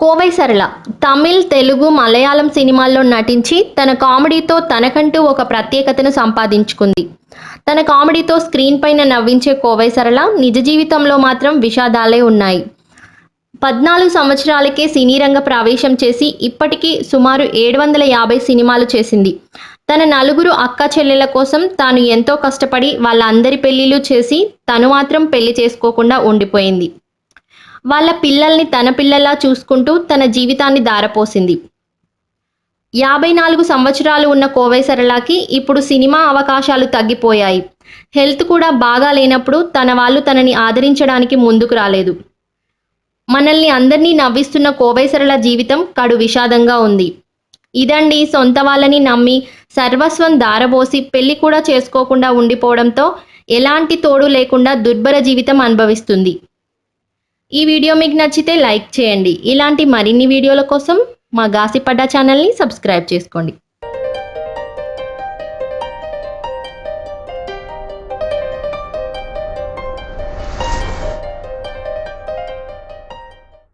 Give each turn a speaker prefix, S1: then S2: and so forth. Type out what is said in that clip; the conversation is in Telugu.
S1: కోవై సరళ తమిళ్, తెలుగు, మలయాళం సినిమాల్లో నటించి తన కామెడీతో తనకంటూ ఒక ప్రత్యేకతను సంపాదించుకుంది. తన కామెడీతో స్క్రీన్ పైన నవ్వించే కోవై సరళ నిజ జీవితంలో మాత్రం విషాదాలే ఉన్నాయి. 14 సంవత్సరాలకే సినీ రంగ ప్రవేశం చేసి ఇప్పటికీ సుమారు 750 సినిమాలు చేసింది. తన నలుగురు అక్క చెల్లెల కోసం తాను ఎంతో కష్టపడి వాళ్ళందరి పెళ్లిళ్లు చేసి తను మాత్రం పెళ్లి చేసుకోకుండా ఉండిపోయింది. వాళ్ళ పిల్లల్ని తన పిల్లల్లా చూసుకుంటూ తన జీవితాన్ని ధారపోసింది. 54 సంవత్సరాలు ఉన్న కోవై సరళకి ఇప్పుడు సినిమా అవకాశాలు తగ్గిపోయాయి. హెల్త్ కూడా బాగా లేనప్పుడు తన వాళ్ళు తనని ఆదరించడానికి ముందుకు రాలేదు. మనల్ని అందరినీ నవ్విస్తున్న కోవై సరళ జీవితం కడు విషాదంగా ఉంది. ఇదండి సొంత వాళ్ళని నమ్మి సర్వస్వం ధారబోసి పెళ్లి కూడా చేసుకోకుండా ఉండిపోవడంతో ఎలాంటి తోడు లేకుండా దుర్భర జీవితం అనుభవిస్తుంది. ఈ వీడియో మీకు నచ్చితే లైక్ చేయండి. ఇలాంటి మరిన్ని వీడియోల కోసం మా గాసిప్ అడ్డా ఛానల్ని సబ్స్క్రైబ్ చేసుకోండి.